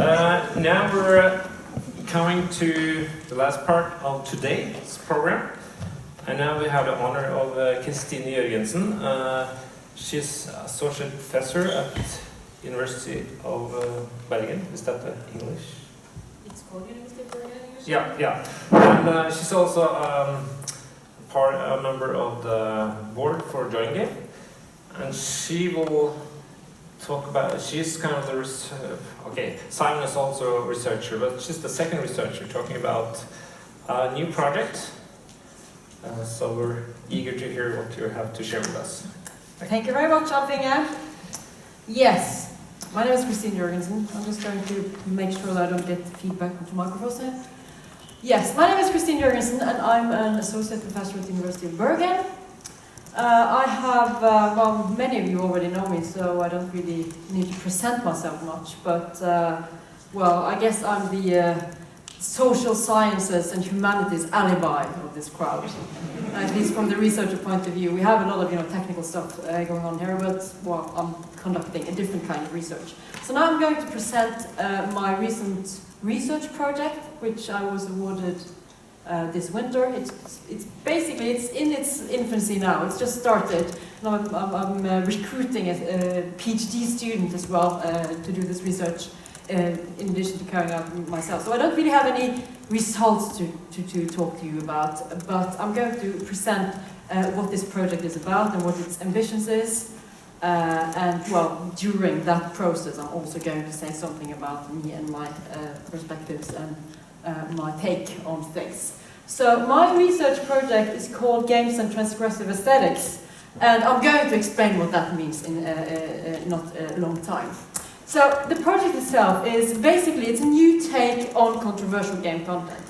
Now we're coming to the last part of today's program. And now we have the honor of Kristine Jørgensen. She's associate professor at University of Bergen. Is that the English? It's called University of Bergen. Yeah. And she's also a member of the board for JoinGame. And she will talk about, she's kind of the, Simon is also a researcher, but she's the second researcher talking about a new project. So we're eager to hear what you have to share with us. Thank you very much, Alfinge. Yes, my name is Kristine Jørgensen. I'm just going to make sure that I don't get feedback from the microphone here. Yes, my name is Kristine Jørgensen and I'm an associate professor at the University of Bergen. I have, well, many of you already know me, so I don't really need to present myself much, but, well, I guess I'm the social sciences and humanities alibi of this crowd, at least from the researcher point of view. We have a lot of, technical stuff going on here, but, well, I'm conducting a different kind of research. So now I'm going to present my recent research project, which I was awarded this winter. It's basically, it's in its infancy now. It's just started. Now I'm recruiting a PhD student as well to do this research in addition to carrying out myself. So I don't really have any results to talk to you about, but I'm going to present what this project is about and what its ambitions is. And well, during that process, I'm also going to say something about me and my perspectives and my take on things. So my research project is called Games and Transgressive Aesthetics, and I'm going to explain what that means in not a long time. So the project itself is basically, it's a new take on controversial game content.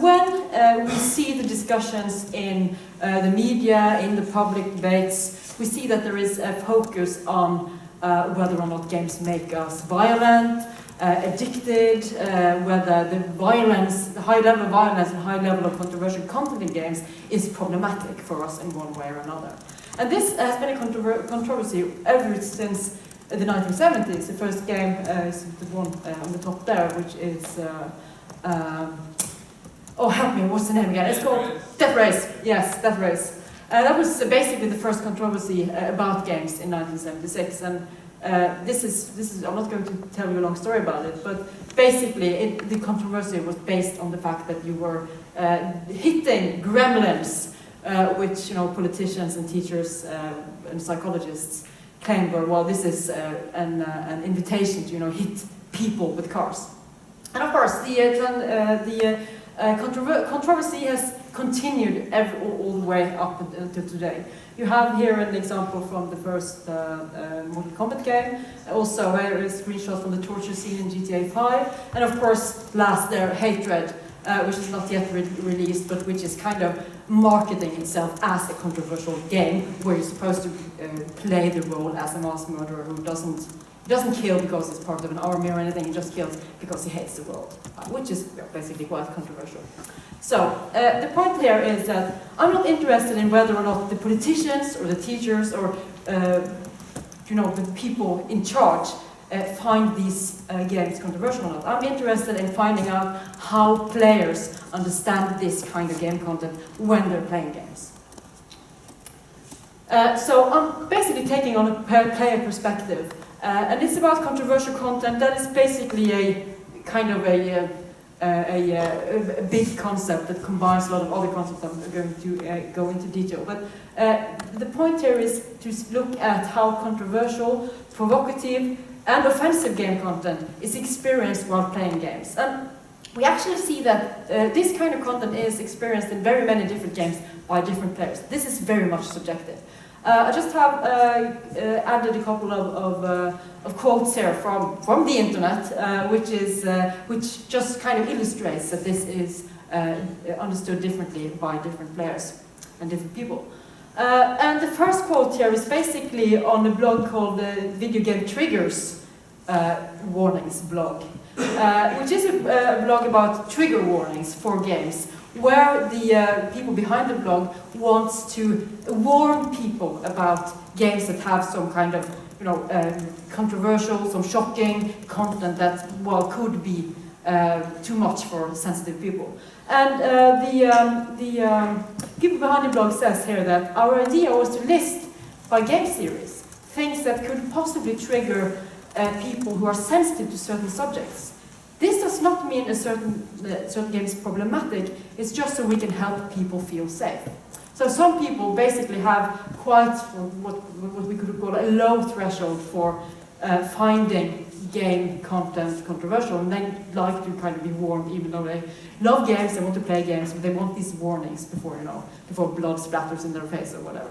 When we see the discussions in the media, in the public debates, we see that there is a focus on whether or not games make us violent, addicted, whether the violence, the high level of violence and high level of controversial content in games is problematic for us in one way or another. And this has been a controversy ever since the 1970s. The first game is the one on the top there, which is, oh help me, what's the name again? It's called Death Race. Yes, Death Race. That was basically the first controversy about games in 1976, and this is. I'm not going to tell you a long story about it, but basically the controversy was based on the fact that you were hitting gremlins, which politicians and teachers and psychologists claimed were, well, this is an invitation to hit people with cars. And of course, the controversy has continued all the way up until today. You have here an example from the first Mortal Kombat game, also there is screenshots from the torture scene in GTA 5, and of course, last there, Hatred, which is not yet released, but which is kind of marketing itself as a controversial game, where you're supposed to play the role as a mass murderer who doesn't kill because he's part of an army or anything, he just kills because he hates the world, which is basically quite controversial. So, the point here is that I'm not interested in whether or not the politicians or the teachers or, the people in charge find these games controversial or not. I'm interested in finding out how players understand this kind of game content when they're playing games. So I'm basically taking on a player perspective. And it's about controversial content that is basically a kind of a big concept that combines a lot of other concepts I'm going to go into detail. But the point here is to look at how controversial, provocative, and offensive game content is experienced while playing games. And we actually see that this kind of content is experienced in very many different games by different players. This is very much subjective. I just have added a couple of quotes here from the internet, which just kind of illustrates that this is understood differently by different players and different people. And the first quote here is basically on a blog called the Video Game Triggers Warnings blog, which is a blog about trigger warnings for games, where the people behind the blog wants to warn people about games that have some kind of controversial, some shocking content that, well, could be too much for sensitive people. And the people behind the blog says here that our idea was to list by game series things that could possibly trigger people who are sensitive to certain subjects. This does not mean a certain game is problematic, it's just so we can help people feel safe. So some people basically have quite what we could call a low threshold for finding game content controversial, and they like to kind of be warned, even though they love games, they want to play games, but they want these warnings before blood splatters in their face or whatever.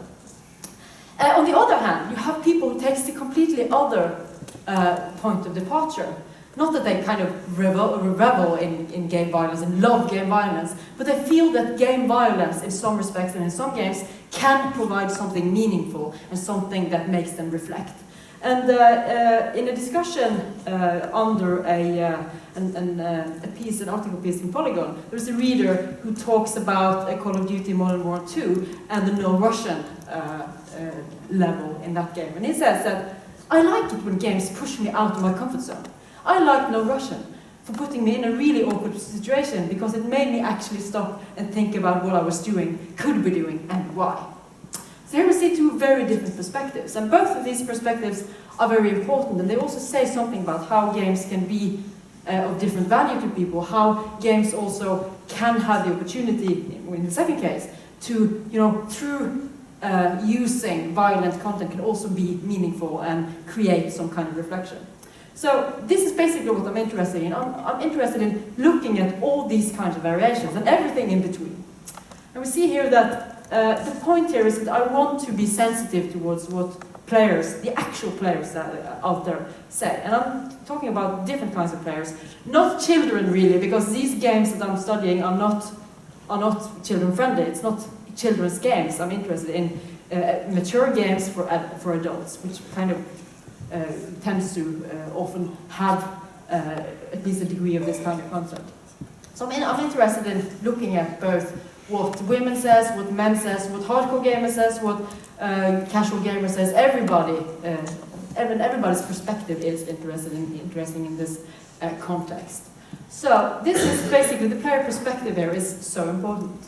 On the other hand, you have people who takes the completely other point of departure. Not that they kind of revel in game violence and love game violence, but they feel that game violence in some respects and in some games can provide something meaningful and something that makes them reflect. And in a discussion under an article piece in Polygon, there's a reader who talks about Call of Duty Modern Warfare 2 and the no Russian level in that game. And he says that, I like it when games push me out of my comfort zone. I like no Russian for putting me in a really awkward situation because it made me actually stop and think about what I was doing, could be doing, and why. So here we see two very different perspectives, and both of these perspectives are very important, and they also say something about how games can be of different value to people, how games also can have the opportunity, in the second case, to, through using violent content can also be meaningful and create some kind of reflection. So this is basically what I'm interested in. I'm interested in looking at all these kinds of variations and everything in between. And we see here that the point here is that I want to be sensitive towards what players, the actual players out there say. And I'm talking about different kinds of players. Not children really, because these games that I'm studying are not children friendly. It's not children's games. I'm interested in mature games for adults, which kind of tends to often have at least a degree of this kind of content. So I'm interested in looking at both what women says, what men says, what hardcore gamer says, what casual gamer says. Everybody's perspective is interesting in this context. So this is basically the player perspective here is so important.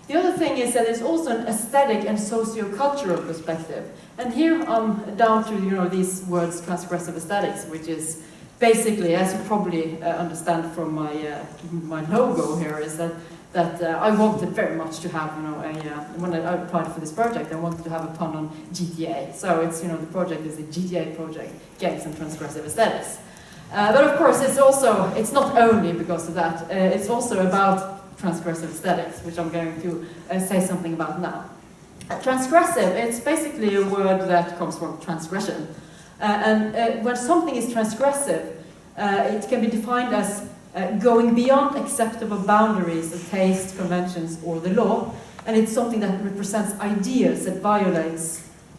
The other thing is that there's also an aesthetic and socio-cultural perspective. And here I'm down to these words, transgressive aesthetics, which is basically, as you probably understand from my logo here, is that I wanted very much to have, when I applied for this project, I wanted to have a pun on GTA. So it's, the project is the GTA project, Games and Transgressive Aesthetics. But of course, it's not only because of that, it's also about transgressive aesthetics, which I'm going to say something about now. Transgressive, it's basically a word that comes from transgression. And when something is transgressive, it can be defined as going beyond acceptable boundaries of taste, conventions, or the law, and it's something that represents ideas that violate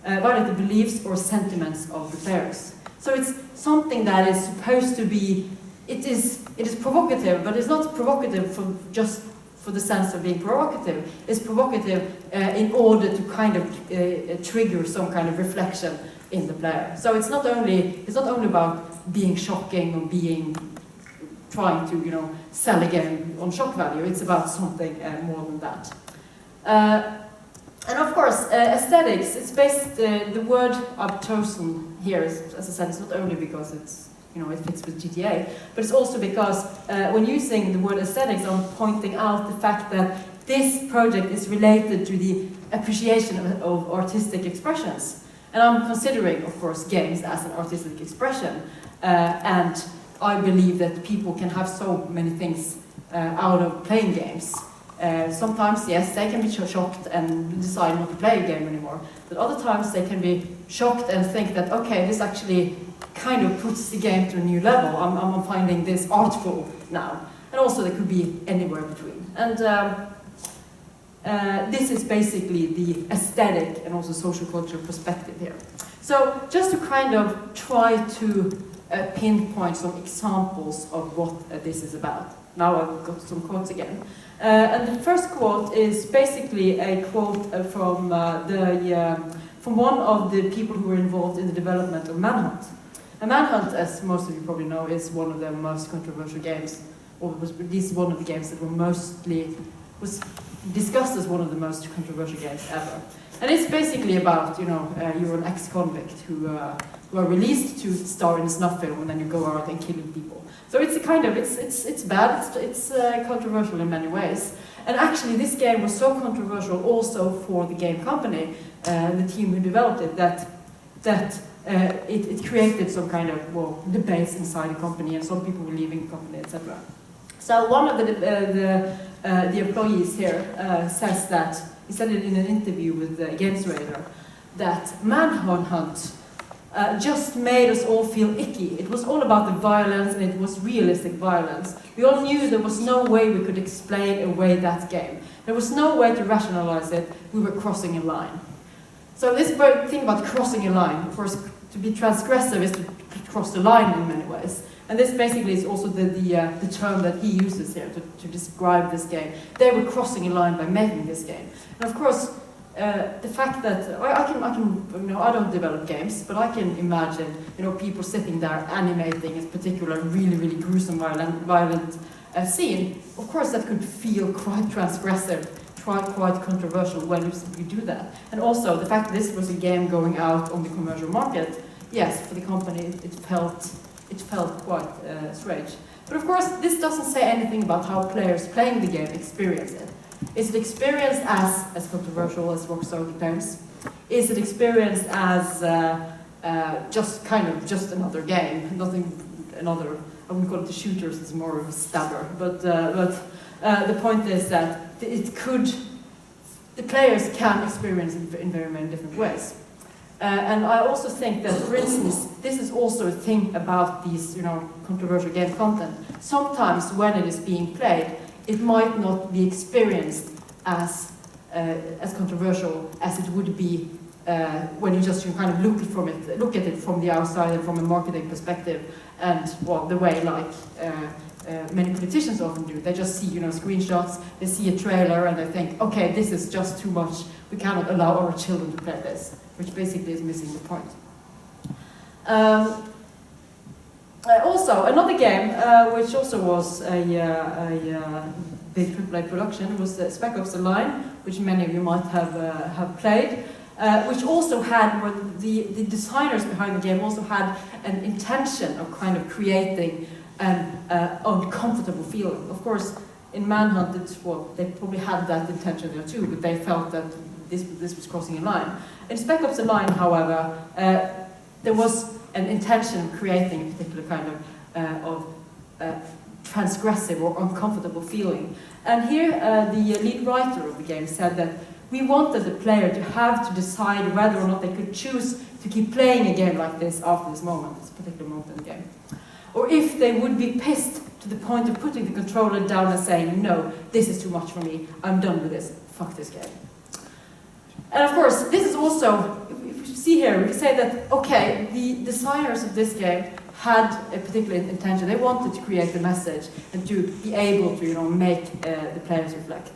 the beliefs or sentiments of the players. So it's something that is supposed to be, it is provocative, but it's not provocative for the sense of being provocative. It's provocative in order to kind of trigger some kind of reflection in the player. So it's not only about being shocking or trying to sell a game on shock value. It's about something more than that. And of course, aesthetics. It's based. The word obtusen here is, as I said, it's not only because it's it fits with GTA, but it's also because when using the word aesthetics, I'm pointing out the fact that this project is related to the appreciation of artistic expressions. And I'm considering, of course, games as an artistic expression. And I believe that people can have so many things out of playing games. Sometimes, yes, they can be shocked and decide not to play a game anymore. But other times they can be shocked and think that, okay, this actually kind of puts the game to a new level. I'm finding this artful now. And also there could be anywhere between. And this is basically the aesthetic and also social cultural perspective here. So just to kind of try to pinpoint some examples of what this is about. Now I've got some quotes again. And the first quote is basically a quote from the from one of the people who were involved in the development of Manhunt. And Manhunt, as most of you probably know, is one of the most controversial games, or was at least one of the games that was discussed as one of the most controversial games ever. And it's basically about, you're an ex-convict who are released to star in a snuff film, and then you go out and killing people. So it's a kind of, it's bad, it's controversial in many ways. And actually this game was so controversial also for the game company, the team who developed it, that it created some kind of, debates inside the company, and some people were leaving the company, etc. So one of the employees here says that, he said it in an interview with the Games Radar, that Manhunt just made us all feel icky. It was all about the violence, and it was realistic violence. We all knew there was no way we could explain away that game. There was no way to rationalize it. We were crossing a line. So this thing about crossing a line, of course, to be transgressive is to cross the line in many ways. And this basically is also the term that he uses here to describe this game. They were crossing a line by making this game. And of course, the fact that I don't develop games, but I can imagine people sitting there animating a particular really gruesome violent scene. Of course, that could feel quite transgressive, quite controversial when you do that. And also the fact that this was a game going out on the commercial market, yes, for the company it felt quite strange. But of course, this doesn't say anything about how players playing the game experience it. Is it experienced as controversial as Rockstar claims? Is it experienced as just another game? I wouldn't call it the shooters, it's more of a stabber. But the point is that the players can experience it in very many different ways. And I also think that, for instance, this is also a thing about these, controversial game content. Sometimes when it is being played, it might not be experienced as controversial as it would be when you just kind of look at it from the outside and from a marketing perspective, and the way many politicians often do. They just see screenshots, they see a trailer, and they think, okay, this is just too much. We cannot allow our children to play this, which basically is missing the point. Also, another game which also was a big AAA production was Spec Ops: The Line, which many of you might have played, which also had, the designers behind the game also had an intention of kind of creating an uncomfortable feeling. Of course, in Manhunt, they probably had that intention there too, but they felt that this was crossing a line. In Spec Ops: The Line, however, there was an intention of creating a particular kind of transgressive or uncomfortable feeling. And here, the lead writer of the game said that we wanted the player to have to decide whether or not they could choose to keep playing a game like this after this moment, this particular moment in the game. Or if they would be pissed to the point of putting the controller down and saying, no, this is too much for me, I'm done with this, fuck this game. And of course, this is also, if you see here, we can say that, okay, the designers of this game had a particular intention. They wanted to create a message and to be able to, make the players reflect.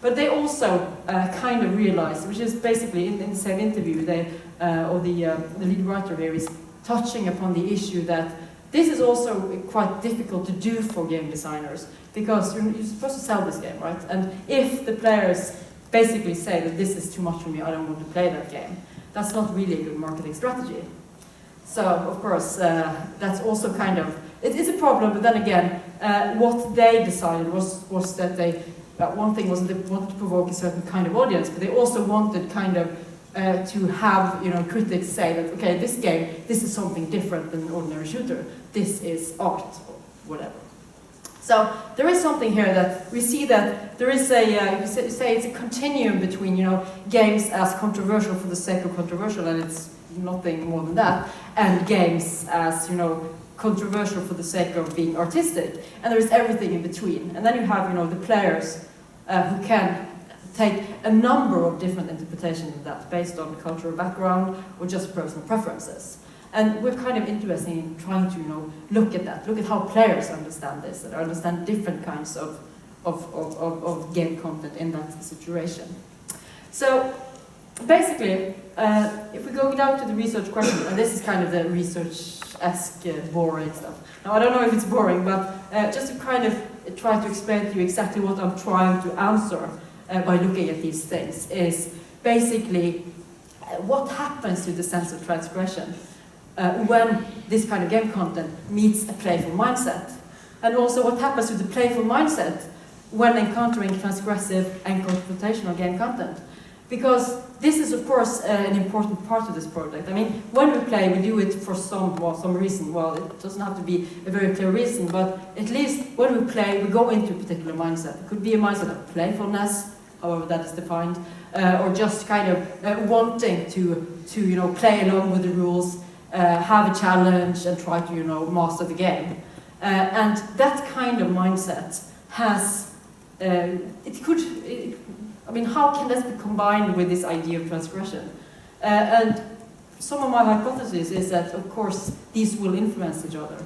But they also kind of realized, which is basically in the same interview, the lead writer here is touching upon the issue that this is also quite difficult to do for game designers, because you're supposed to sell this game, right? And if the players basically say that this is too much for me, I don't want to play that game, that's not really a good marketing strategy. So, of course, that's also kind of, it is a problem, but then again, what they decided was that one thing was that they wanted to provoke a certain kind of audience, but they also wanted kind of to have critics say that, okay, this game, this is something different than an ordinary shooter. This is art, or whatever. So there is something here that we see that there is a, you say it's a continuum between, games as controversial for the sake of controversial, and it's nothing more than that, and games as, controversial for the sake of being artistic, and there is everything in between. And then you have, the players who can take a number of different interpretations of that based on cultural background or just personal preferences. And we're kind of interested in trying to, look at that, look at how players understand this, and understand different kinds of game content in that situation. So basically, if we go down to the research question, and this is kind of the research-esque boring stuff. Now, I don't know if it's boring, but just to kind of try to explain to you exactly what I'm trying to answer by looking at these things is basically what happens to the sense of transgression when this kind of game content meets a playful mindset. And also what happens to the playful mindset when encountering transgressive and confrontational game content. Because this is, of course, an important part of this project. I mean, when we play, we do it for some reason. Well, it doesn't have to be a very clear reason, but at least when we play, we go into a particular mindset. It could be a mindset of playfulness, however that is defined, or just kind of wanting to play along with the rules, have a challenge, and try to master the game. And that kind of mindset has how can that be combined with this idea of transgression? And some of my hypotheses is that, of course, these will influence each other.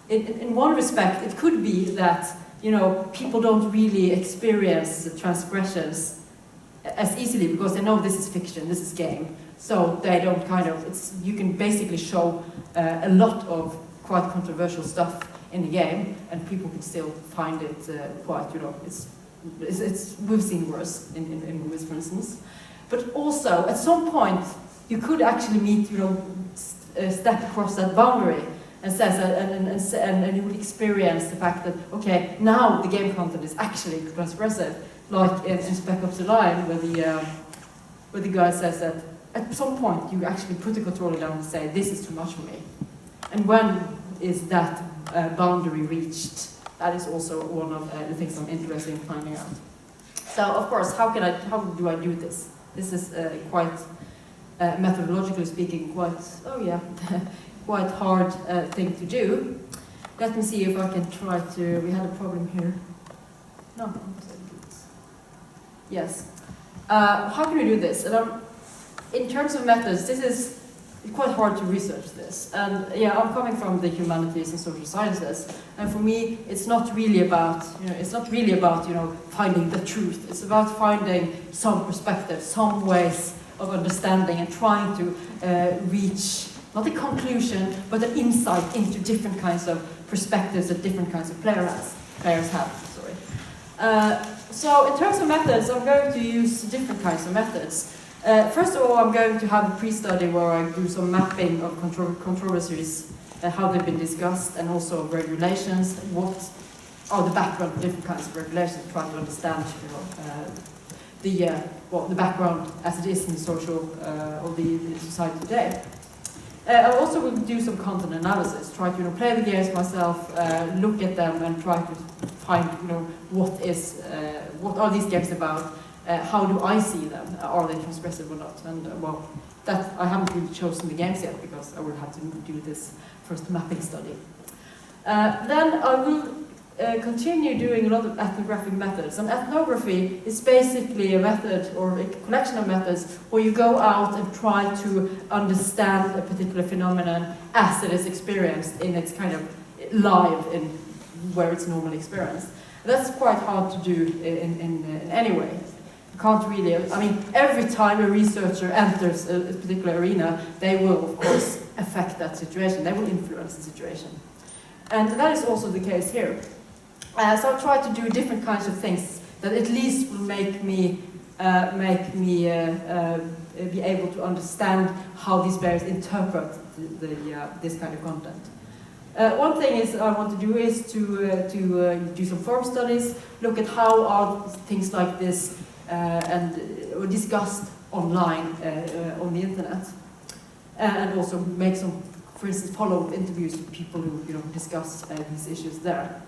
In one respect, it could be that people don't really experience transgressions as easily because they know this is fiction, this is game. So they don't you can basically show a lot of quite controversial stuff in the game, and people can still find it quite, we've seen worse in movies, for instance. But also, at some point, you could actually meet, step across that boundary and and you would experience the fact that, okay, now the game content is actually transgressive, like in Spec Ops the Line, where the guy says that at some point you actually put the controller down and say, this is too much for me. And when is that boundary reached? That is also one of the things I'm interested in finding out. So, of course, how do I do this? This is quite, methodologically speaking, quite hard thing to do. Let me see if I can try to. We had a problem here. No. Yes. How can we do this? And in terms of methods, this is quite hard to research this. And yeah, I'm coming from the humanities and social sciences, and for me, it's not really about finding the truth. It's about finding some perspectives, some ways of understanding, and trying to reach not a conclusion, but an insight into different kinds of perspectives that different kinds of players have. So in terms of methods, I'm going to use different kinds of methods. First of all, I'm going to have a pre-study where I do some mapping of controversies, how they've been discussed, and also regulations, what are the background of different kinds of regulations, try to understand the background as it is in the social of the society today. I also will do some content analysis, try to play the games myself, look at them, and try to find what are these games about. How do I see them? Are they transgressive or not? And that I haven't really chosen the games yet because I will have to do this first mapping study. Then I will continue doing a lot of ethnographic methods. And ethnography is basically a method or a collection of methods where you go out and try to understand a particular phenomenon as it is experienced in its kind of live in where it's normally experienced. That's quite hard to do in any way. Can't really, every time a researcher enters a particular arena, they will, of course, affect that situation. They will influence the situation. And that is also the case here. So I'll try to do different kinds of things that at least will make me be able to understand how these players interpret this kind of content. One thing I want to do is to do some forum studies, look at how are things like this and discussed online on the internet, and also make some, for instance, follow-up interviews with people who discuss these issues there.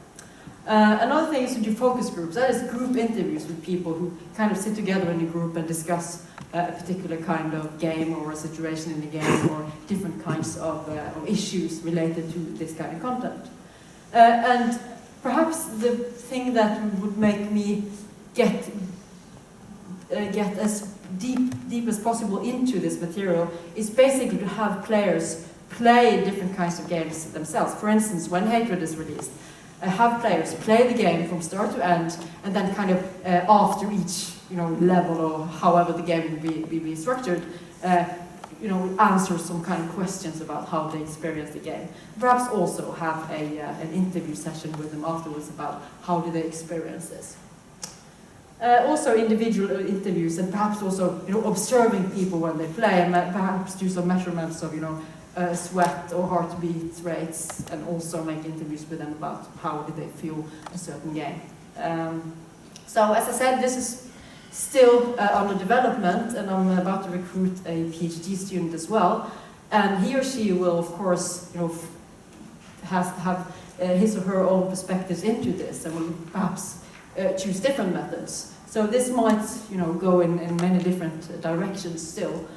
Another thing is to do focus groups. That is group interviews with people who kind of sit together in a group and discuss a particular kind of game or a situation in the game or different kinds of issues related to this kind of content. And perhaps the thing that would make me get as deep as possible into this material is basically to have players play different kinds of games themselves. For instance, when Hatred is released, have players play the game from start to end, and then kind of after each level or however the game will be structured, answer some kind of questions about how they experience the game. Perhaps also have an interview session with them afterwards about how do they experience this. Also individual interviews, and perhaps also observing people when they play, and perhaps do some measurements of sweat or heartbeat rates, and also make interviews with them about how do they feel a certain game. So as I said, this is still under development, and I'm about to recruit a PhD student as well, and he or she will of course have his or her own perspectives into this, and will perhaps choose different methods. So this might go in many different directions still.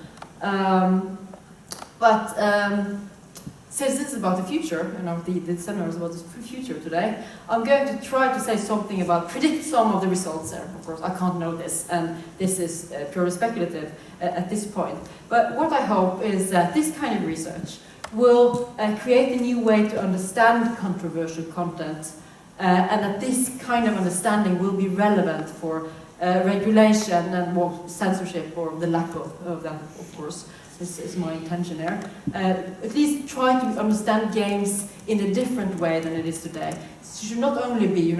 Since this is about the future, the seminar is about the future today, I'm going to try to say something about, predict some of the results there. Of course, I can't know this, and this is purely speculative at this point. But what I hope is that this kind of research will create a new way to understand controversial content, and that this kind of understanding will be relevant for regulation and more censorship, or the lack of that, of course. This is my intention there. At least try to understand games in a different way than it is today. It should not only be,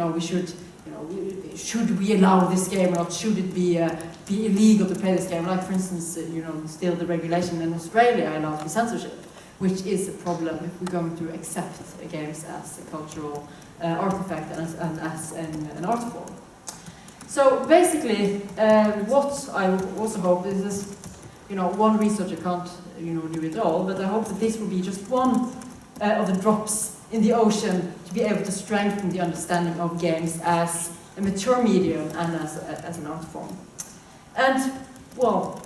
should we allow this game, or should it be illegal to play this game? Like, for instance, still the regulation in Australia allows for censorship, which is a problem if we're going to accept games as a cultural artifact and as an art form. So basically, what I also hope is this. One researcher can't, do it all, but I hope that this will be just one of the drops in the ocean to be able to strengthen the understanding of games as a mature medium and as an art form. And, well,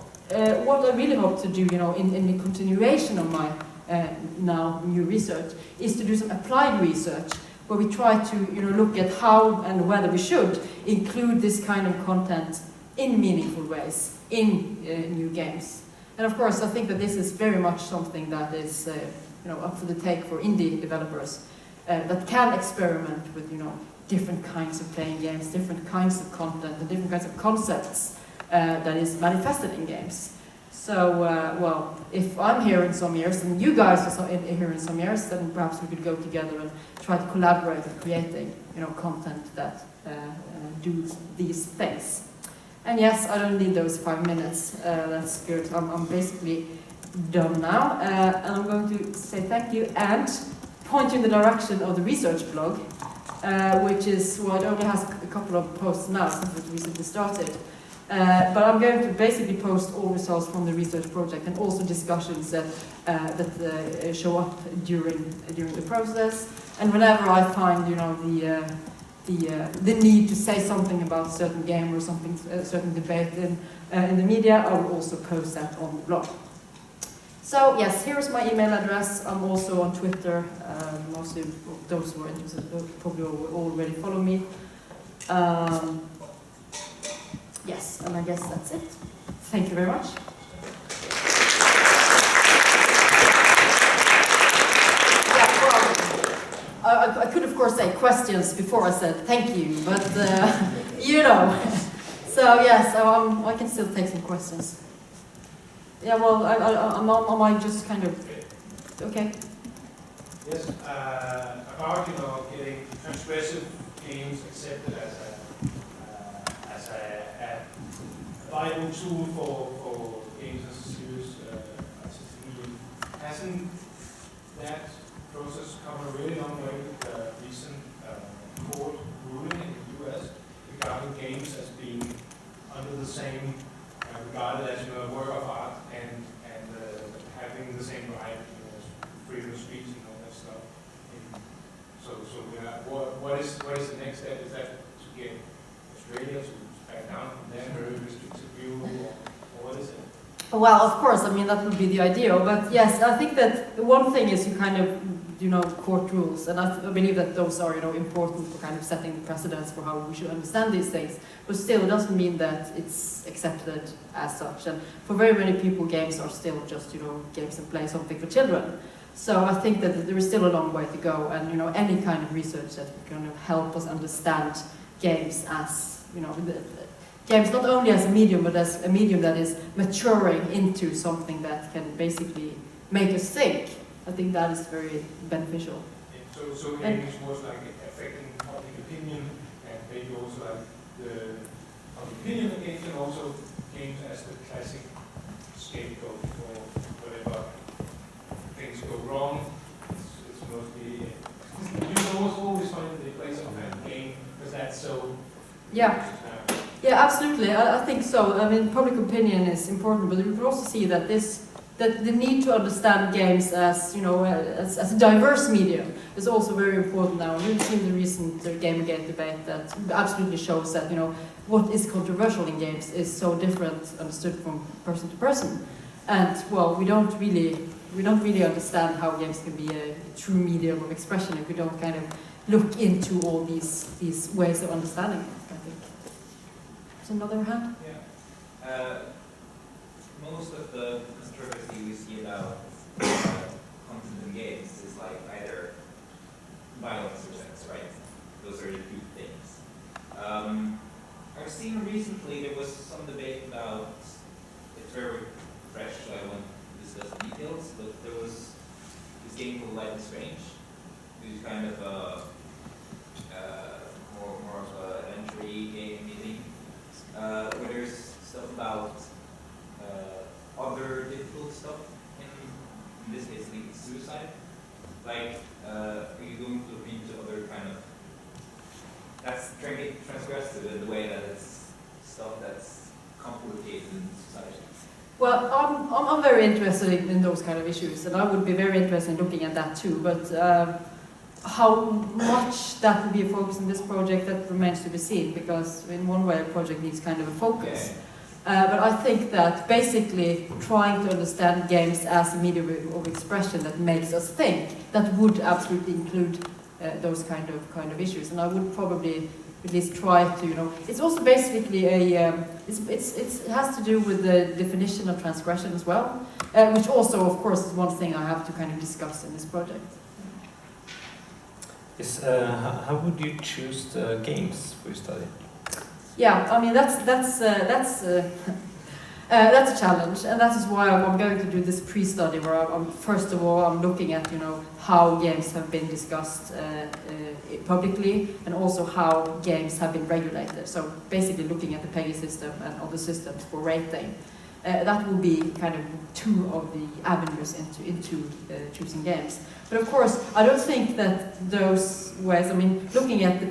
what I really hope to do, in the continuation of my now new research, is to do some applied research where we try to, look at how and whether we should include this kind of content in meaningful ways in new games. And of course, I think that this is very much something that is up for the take for indie developers that can experiment with different kinds of playing games, different kinds of content, and different kinds of concepts that is manifested in games. So, well, if I'm here in some years and you guys are here in some years, then perhaps we could go together and try to collaborate on creating content that do these things. And yes, I don't need those 5 minutes. That's good. I'm basically done now. And I'm going to say thank you and point you in the direction of the research blog, which is, well, it only has a couple of posts now since it recently started. But I'm going to basically post all results from the research project, and also discussions that show up during the process. And whenever I find, the need to say something about a certain game or something, a certain debate in the media, I will also post that on the blog. So yes, here's my email address. I'm also on Twitter. Most of those who are interested probably already follow me. Yes, and I guess that's it. Thank you very much. I could, of course, say questions before I said thank you, but, So, yes, I can still take some questions. Yeah, well, I might just kind of... Okay. Yes, about, getting transgressive games accepted as a viable tool for games as a serious artistic medium. Hasn't that process come a really long way with the recent court ruling in the US regarding games as being under the same, regarded as a work of art and having the same right, freedom of speech and all that stuff. What is the next step? Is that to get Australia to back down from their very restrictive view, or what is it? Well, of course, that would be the ideal, but yes, I think that the one thing is you kind of, court rules, and I believe that those are, important for kind of setting the precedents for how we should understand these things, but still it doesn't mean that it's accepted as such, and for very many people games are still just, games and play, something for children. So I think that there is still a long way to go, and any kind of research that can help us understand games as games not only as a medium, but as a medium that is maturing into something that can basically make us think. I think that is very beneficial. Yeah, so games was like affecting public opinion, and maybe also like the public opinion of games, and also games as the classic scapegoat for whatever things go wrong. It's mostly you always find the place of a game because that's so. Yeah. Yeah, absolutely. I think so. I mean, public opinion is important, but we can also see that that the need to understand games as as a diverse medium is also very important now. We've seen the recent Gamergate debate that absolutely shows that what is controversial in games is so different understood from person to person, and well, we don't really understand how games can be a true medium of expression if we don't kind of look into all these ways of understanding it. I think. There's another hand. Yeah. Most of the controversy we see about content in games is like either violence or sex, right? Those are the two things. I've seen recently there was some debate about, it's very fresh, so I won't discuss the details, but there was this game called Life is Strange, which is kind of more of an entry game meeting, where there's stuff about other difficult stuff, in this case linked to suicide. Like, are you going to look into other kind of, that's transgressive in the way that it's stuff that's complicated in society? Well, I'm very interested in those kind of issues, and I would be very interested in looking at that too, but how much that will be a focus in this project, that remains to be seen, because in one way a project needs kind of a focus. Okay. But I think that basically trying to understand games as a medium of expression that makes us think, that would absolutely include those kind of issues. And I would probably at least try to, it's also basically it has to do with the definition of transgression as well, which also, of course, is one thing I have to kind of discuss in this project. Yes, how would you choose the games for your study? Yeah, I mean that's a challenge, and that is why I'm going to do this pre-study, where first of all I'm looking at how games have been discussed publicly, and also how games have been regulated. So basically looking at the PEGI system and other systems for rating. That will be kind of two of the avenues into choosing games. But of course, I don't think that those ways, I mean, looking at the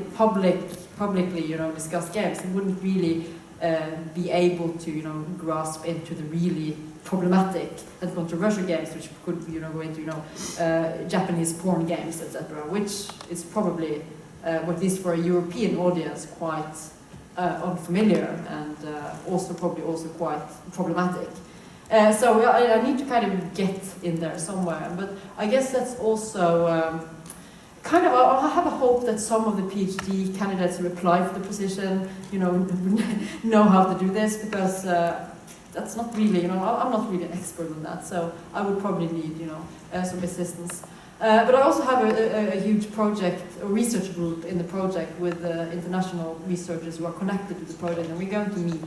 publicly discussed games, it wouldn't really be able to grasp into the really problematic and controversial games, which could go into Japanese porn games, etc., which is probably at least for a European audience quite unfamiliar, and probably also quite problematic. So I need to kind of get in there somewhere, but I guess that's also I have a hope that some of the PhD candidates who apply for the position, know how to do this, because that's not really, I'm not really an expert in that, so I would probably need, some assistance. But I also have a huge project, a research group in the project with international researchers who are connected to the project, and we're going to meet,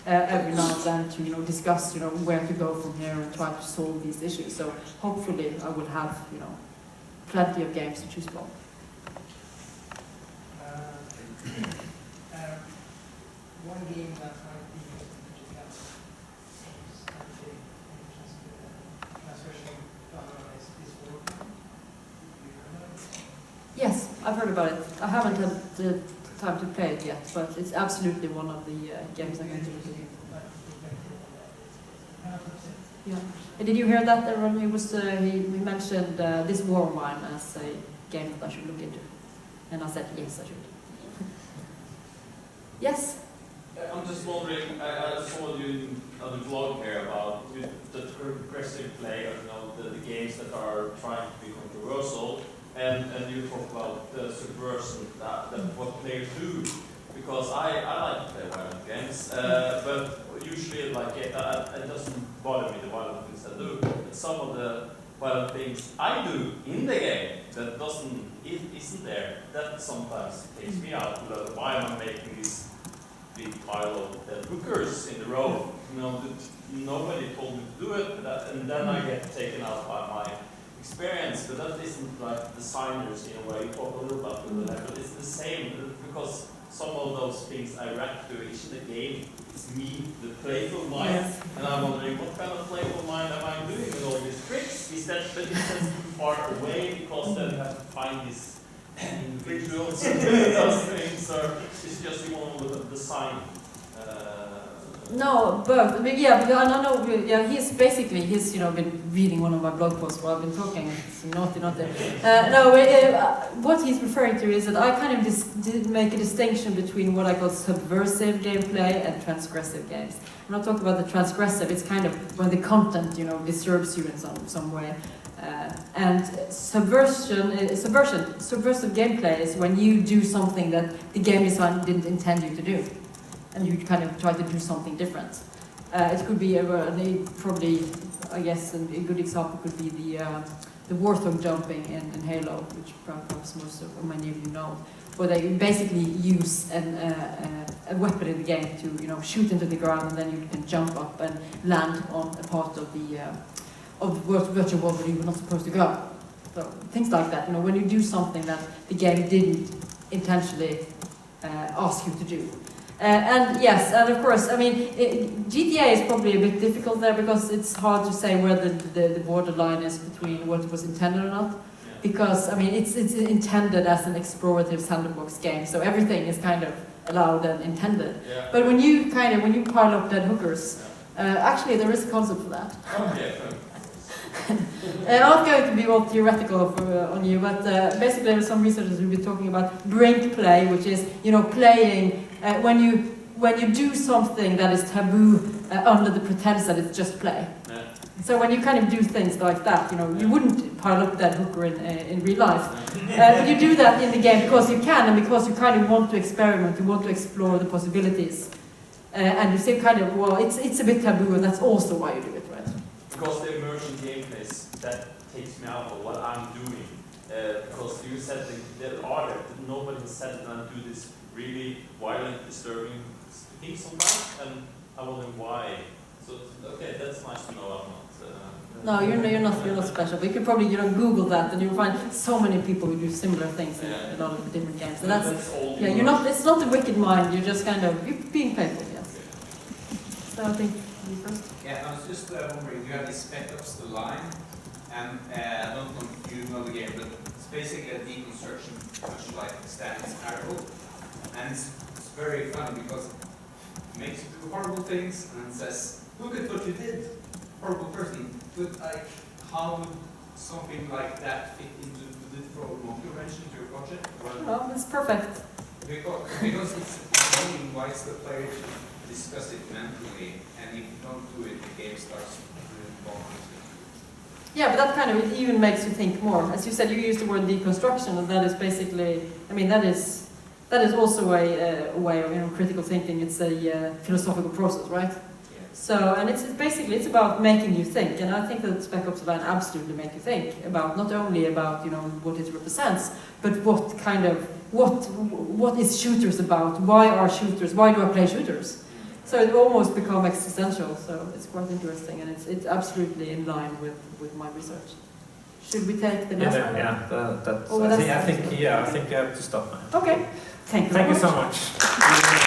every now and then to, discuss, where to go from here and try to solve these issues. So hopefully I will have, plenty of games to choose from. One game that might be that seems transgression is Warcraft. Yes, I've heard about it. I haven't had the time to play it yet, but it's absolutely one of the games I'm going to look into. Yeah. And did you hear that, Ron? He mentioned this War Mine as a game that I should look into. And I said, yes, I should. Yes? I'm just wondering, I saw you on the blog here about the progressive play, the games that are trying to be controversial, and you talk about the subversion, that what players do. Because I like to play violent games, but usually it doesn't bother me, the violent things I do. But some of the violent things things I do in the game that isn't there, that sometimes takes me out. Why am I making this big pile of dead hookers in the row? You know, nobody told me to do it, and then I get taken out by my experience. But that isn't like designers in a way. You talk a little about that, but it's the same because some of those things I react to isn't the game. It's me, the playful mind, Yes. and I'm wondering what kind of playful mind am I doing with all these tricks? Is that too far away because then you have to find these individuals and those things, or it's just you want to look at the design? No, both. I mean, yeah, but I know. Yeah, he's been reading one of my blog posts while I've been talking. It's naughty. What he's referring to is that I kind of make a distinction between what I call subversive gameplay and transgressive games. When I talk about the transgressive, it's kind of when the content, disturbs you in some way. And subversive gameplay is when you do something that the game designer didn't intend you to do. And you kind of try to do something different. It could be probably, I guess, a good example could be the warthog jumping in Halo, which perhaps most of many of you know, where they basically use a weapon in the game to shoot into the ground, and then you can jump up and land on a part of the virtual world where you were not supposed to go. So things like that. When you do something that the game didn't intentionally ask you to do. And yes, and of course, I mean, GTA is probably a bit difficult there because it's hard to say where the borderline is between what was intended or not. Because, I mean, it's intended as an explorative sandbox game, so everything is kind of allowed and intended. Yeah. But when you pile up dead hookers, actually there is a concept for that. Okay. I'm not going to be all theoretical on you, but basically there are some researchers who've been talking about brink play, which is playing when you do something that is taboo under the pretense that it's just play. Yeah. So when you kind of do things like that, you wouldn't pile up that hooker in real life. But you do that in the game because you can and because you kind of want to experiment, you want to explore the possibilities. And you say kind of, well, it's a bit taboo, and that's also why you do it, right? Because the immersion gameplays, that takes me out of what I'm doing. Because you said that nobody has said that I do this really violent, disturbing things sometimes, and I wonder why. So, okay, that's nice to know. I'm not. No, you're not special. But you can probably Google that, and you'll find so many people who do similar things in a lot of different games. And that's you're not. It's not a wicked mind. You're just kind of being playful. Yes. So I think you first. Yeah, I was just wondering. You have this Spec Ops The Line, and I don't know if you know the game, but it's basically a deconstruction, much like Stan's Parable, and it's very funny because it makes you do horrible things and says, "Look at what you did, horrible person." But like, how would something like that fit into the problem of your mention to your project? Well, it's perfect. Because it's only invites the player to discuss it mentally, and if you don't do it, the game starts really bonkers. Yeah, but that kind of even makes you think more. As you said, you used the word deconstruction, and that is basically, I mean, that is also a way of critical thinking. It's a philosophical process, right? So, and it's about making you think, and I think that Spec Ops The Line absolutely make you think about not only about what it represents, but what is shooters about? Why are shooters? Why do I play shooters? So it almost becomes existential. So it's quite interesting, and it's absolutely in line with my research. Should we take the next one? Yeah, Oh, I think you have to stop now. Okay. Thank you. Thank you so much.